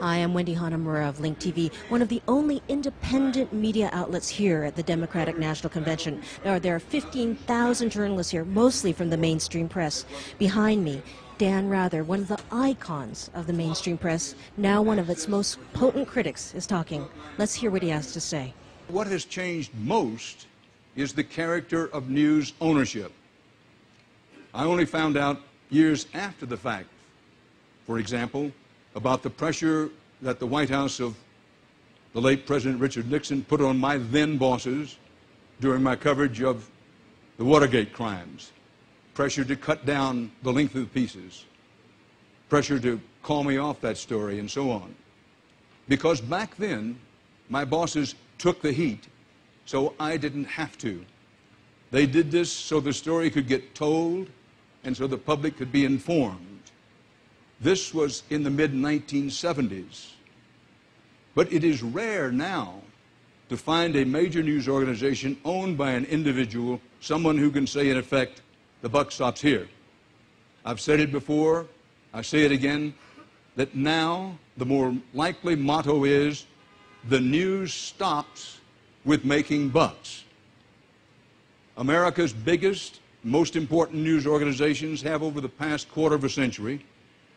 I am Wendy Hanamura of Link TV, one of the only independent media outlets here at the Democratic National Convention. There are 15,000 journalists here, mostly from the mainstream press. Behind me, Dan Rather, one of the icons of the mainstream press, now one of its most potent critics, is talking. Let's hear what he has to say. What has changed most is the character of news ownership. I only found out years after the fact, for example, about the pressure that the White House of the late President Richard Nixon put on my then bosses during my coverage of the Watergate crimes. Pressure to cut down the length of the pieces. Pressure to call me off that story and so on. Because back then, my bosses took the heat, so I didn't have to. They did this so the story could get told and so the public could be informed. This was in the mid-1970s. But it is rare now to find a major news organization owned by an individual, someone who can say, in effect, the buck stops here. I've said it before, I say it again, that now the more likely motto is, the news stops with making bucks. America's biggest, most important news organizations have, over the past quarter of a century,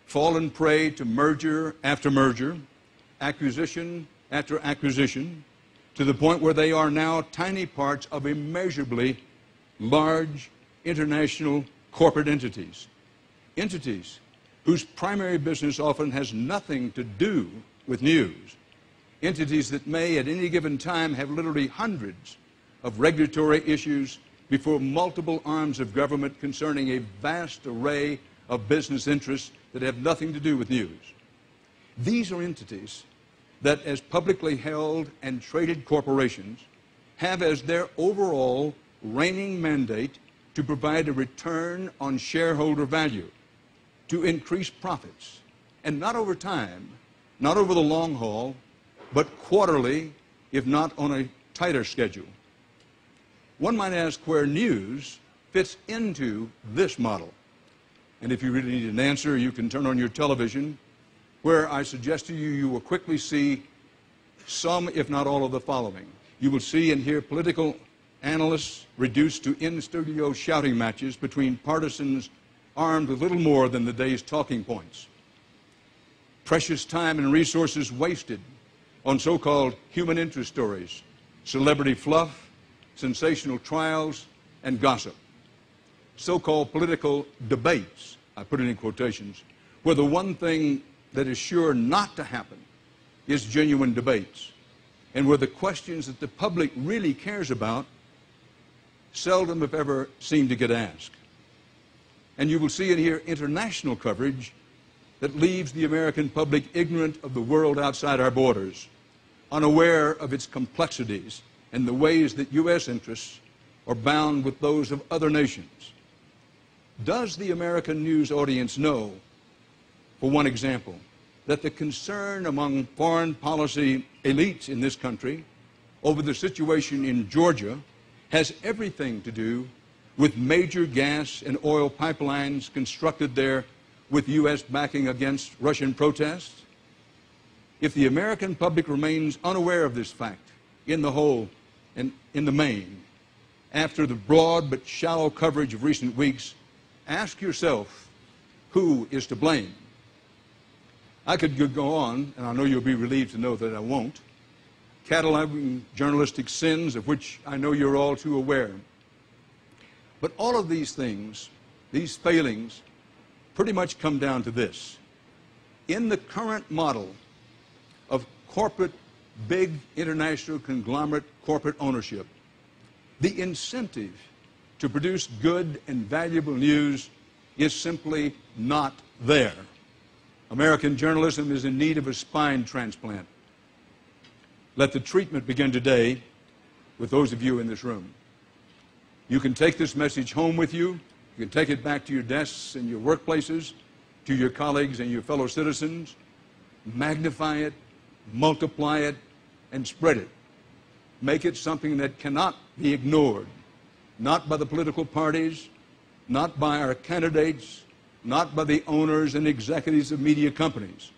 fallen prey to merger after merger, acquisition after acquisition, to the point where they are now tiny parts of immeasurably large international corporate entities. Entities whose primary business often has nothing to do with news. Entities that may at any given time have literally hundreds of regulatory issues before multiple arms of government concerning a vast array of business interests that have nothing to do with news. These are entities that, as publicly held and traded corporations, have as their overall reigning mandate to provide a return on shareholder value, to increase profits, and not over time, not over the long haul, but quarterly, if not on a tighter schedule. One might ask where news fits into this model. And if you really need an answer, you can turn on your television, where I suggest to you, you will quickly see some, if not all, of the following. You will see and hear political analysts reduced to in-studio shouting matches between partisans armed with little more than the day's talking points. Precious time and resources wasted on so-called human interest stories, celebrity fluff, sensational trials, and gossip. So-called political debates, I put it in quotations, where the one thing that is sure not to happen is genuine debates, and where the questions that the public really cares about seldom, if ever, seem to get asked. And you will see and hear international coverage that leaves the American public ignorant of the world outside our borders, unaware of its complexities and the ways that U.S. interests are bound with those of other nations. Does the American news audience know, for one example, that the concern among foreign policy elites in this country over the situation in Georgia has everything to do with major gas and oil pipelines constructed there with U.S. backing against Russian protests? If the American public remains unaware of this fact, in the whole and in the main, after the broad but shallow coverage of recent weeks, ask yourself, who is to blame? I could go on, and I know you'll be relieved to know that I won't, cataloging journalistic sins of which I know you're all too aware. But all of these things, these failings, pretty much come down to this. In the current model of corporate, big international conglomerate corporate ownership, the incentive to produce good and valuable news is simply not there. American journalism is in need of a spine transplant. Let the treatment begin today with those of you in this room. You can take this message home with you. You can take it back to your desks and your workplaces, to your colleagues and your fellow citizens. Magnify it, multiply it, and spread it. Make it something that cannot be ignored, not by the political parties, not by our candidates, not by the owners and executives of media companies,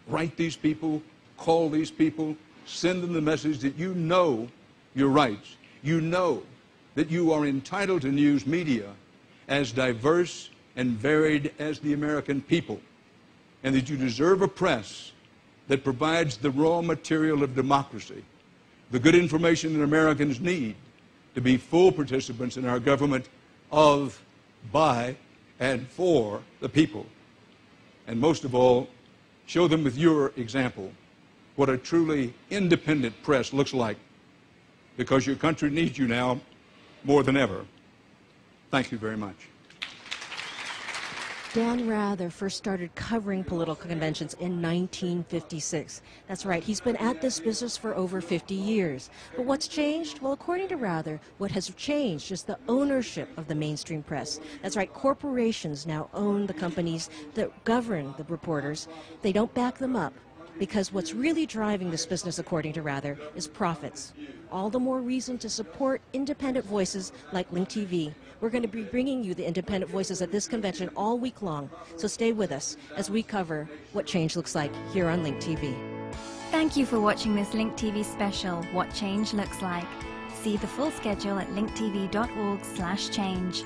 write these people, call these people, send them the message that you know your rights. You know that you are entitled to news media as diverse and varied as the American people, and that you deserve a press that provides the raw material of democracy, the good information that Americans need to be full participants in our government of, by, and for the people. And most of all, show them with your example what a truly independent press looks like, because your country needs you now more than ever. Thank you very much. Dan Rather first started covering political conventions in 1956. That's right, he's been at this business for over 50 years. But what's changed? Well, according to Rather, what has changed is the ownership of the mainstream press. That's right, corporations now own the companies that govern the reporters. They don't back them up, because what's really driving this business, according to Rather, is profits. All the more reason to support independent voices like Link TV. We're going to be bringing you the independent voices at this convention all week long, so stay with us as we cover what change looks like here on Link TV. Thank you for watching this Link TV special, What Change Looks Like. See the full schedule at linktv.org/change.